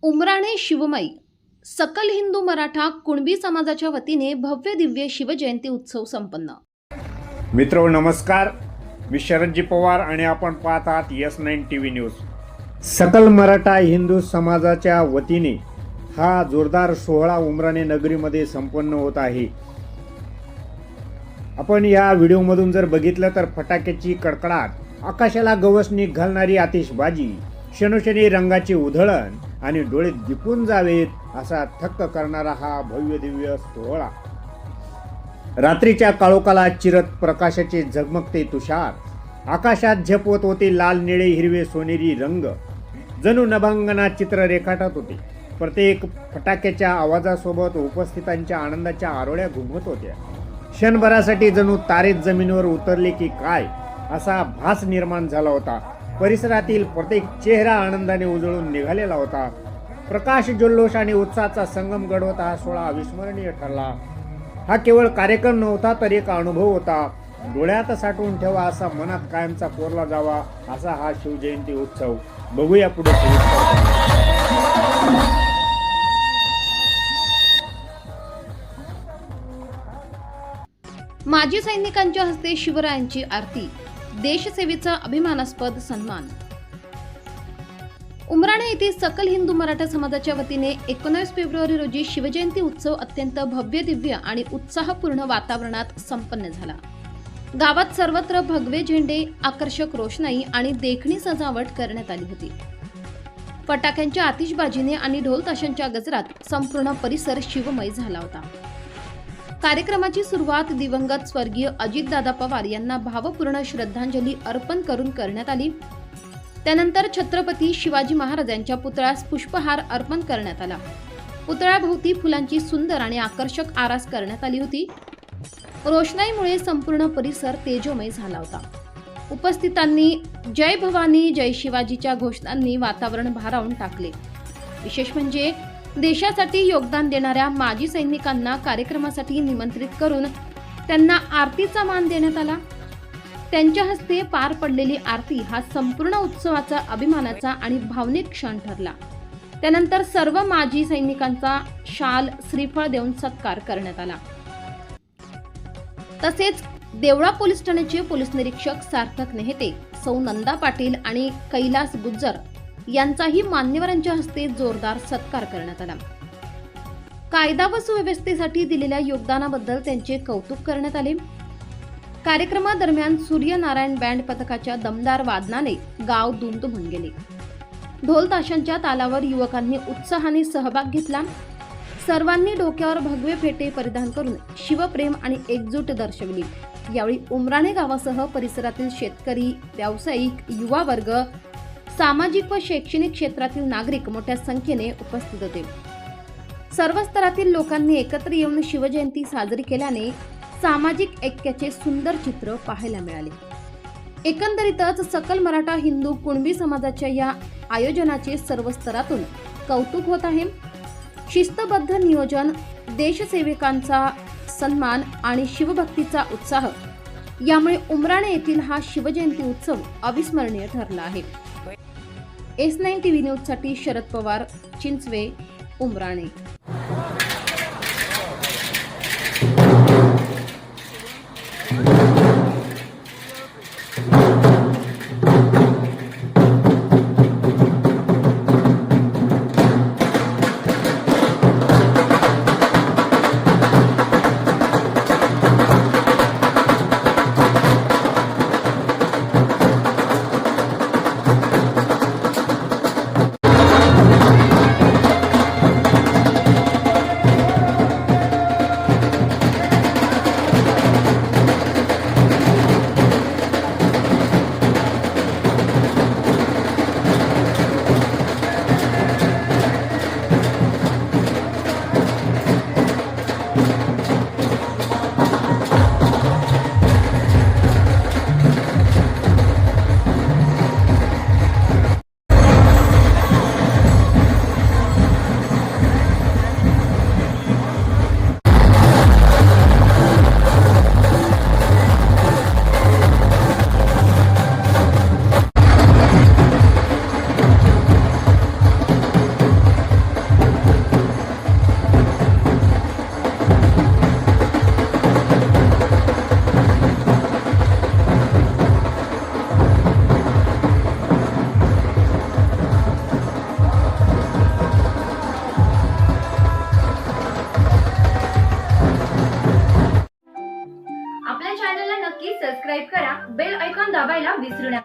उमराणे शिवमयी सकल हिंदू मराठा कुणबी समाजाच्या वतीने भव्य दिव्य शिवजयंती उत्सव संपन्न। मित्रो नमस्कार, मी शरदजी पवार आणि आपण पाहत आहात S9 TV न्यूज। सकल मराठा हिंदू समाजाच्या वतीने हा जोरदार सोहळा उमराणे नगरीमध्ये संपन्न होत आहे। आपण या व्हिडिओमधून जर बघितलं तर फटाक्याची कडकडाट, आकाशाला गवसणी घालणारी आतिषबाजी, क्षणोक्षणी रंगाची उधळण आणि डोळे दिपून जावेत असा थक्क करणारा हा भव्य दिव्य सोहळा। रात्रीच्या काळोखाला चिरत प्रकाशाचे झगमगते तुषार, आकाशात झेपवत होते लाल निळे हिरवे सोनेरी रंग, जणू नभांगना चित्र रेखाटत होते। प्रत्येक फटाक्याच्या आवाजासोबत उपस्थितांच्या आनंदाच्या आरोळ्या घुमत होत्या। क्षणभरासाठी जणू तारेच जमिनीवर उतरले की काय असा भास निर्माण झाला होता। परिसरातील प्रत्येक चेहरा आनंदाने उजळून निघालेला होता। प्रकाश, जल्लोष आणि उत्साहाचा संगम घडवत हा सोहळा अविस्मरणीय ठरला। हा केवळ कार्यक्रम नव्हता तर एक अनुभव होता। डोळ्यात साठवून ठेवा असा, मनात कायमचा कोरला जावा असा हा शिवजयंती उत्सव। बघूया पुढे माजी सैनिकांच्या हस्ते शिवरायांची आरती, देशसेवेचा अभिमानास्पद सन्मान। उमराणे येथे सकल हिंदू मराठा समाजाच्या वतीने 19 फेब्रुवारी रोजी शिवजयंती उत्सव अत्यंत भव्य दिव्य आणि उत्साहपूर्ण वातावरणात संपन्न झाला। गावात सर्वत्र भगवे झेंडे, आकर्षक रोषणाई आणि देखणी सजावट करण्यात आली होती। फटाक्यांच्या आतिषबाजीने आणि ढोल ताशांच्या गजरात संपूर्ण परिसर शिवमय झाला होता। कार्यक्रमाची सुरुवात दिवंगत स्वर्गीय अजितदादा पवार यांना भावपूर्ण श्रद्धांजली अर्पण करून करण्यात आली। त्यानंतर छत्रपती शिवाजी महाराजांच्या पुतळ्यास पुष्पहार अर्पण करण्यात आला। पुतळ्याभोवती फुलांची सुंदर आणि आकर्षक आरास करण्यात आली होती। रोषणाईमुळे संपूर्ण परिसर तेजोमय झाला होता। उपस्थितांनी जय भवानी जय शिवाजीच्या घोषणांनी वातावरण भारावून टाकले। विशेष म्हणजे देशासाठी योगदान देणाऱ्या माजी सैनिकांना कार्यक्रमासाठी निमंत्रित करून त्यांना आरतीचा मान देण्यात आला। त्यांच्या हस्ते पार पडलेली आरती हा संपूर्ण उत्सवाचा अभिमानाचा आणि भावनिक क्षण ठरला। त्यानंतर सर्व माजी सैनिकांचा शाल, श्रीफळ देऊन सत्कार करण्यात आला। तसेच देवळा पोलीस ठाण्याचे पोलीस निरीक्षक सार्थक नेहते, सौ नंदा पाटील आणि कैलास गुज्जर यांचाही मान्यवरांच्या हस्ते जोरदार सत्कार करण्यात आला। कायदा व सुव्यवस्थेसाठी दिलेल्या योगदानाबद्दल त्यांचे कौतुक करण्यात आले। कार्यक्रमादरम्यान सूर्यनारायण बँड पथकाच्या दमदार वादनाने गाव दुमदुमून गेले। ढोल ताशांच्या तालावर युवकांनी उत्साहाने सहभाग घेतला। सर्वांनी डोक्यावर भगवे फेटे परिधान करून शिवप्रेम आणि एकजूट दर्शवली। यावेळी उमराणे गावासह परिसरातील शेतकरी, व्यावसायिक, युवा वर्ग, सामाजिक व शैक्षणिक क्षेत्रातील नागरिक मोठ्या संख्येने उपस्थित होते। सर्व स्तरातील लोकांनी एकत्र येऊन शिवजयंती साजरी केल्याने सामाजिक ऐक्याचे सुंदर चित्र पाहायला मिळाले। एकंदरीतच सकल मराठा हिंदू कुणबी समाजाच्या या आयोजनाचे सर्व स्तरातून कौतुक होत आहे। शिस्तबद्ध नियोजन, देशसेवकांचा सन्मान आणि शिवभक्तीचा उत्साह यामुळे उमराणे येथील हा शिवजयंती उत्सव अविस्मरणीय ठरला आहे। S9 TV न्यूजसाठी शरद पवार, चिंचवे, उमराणे। दाबायला विसरू नका.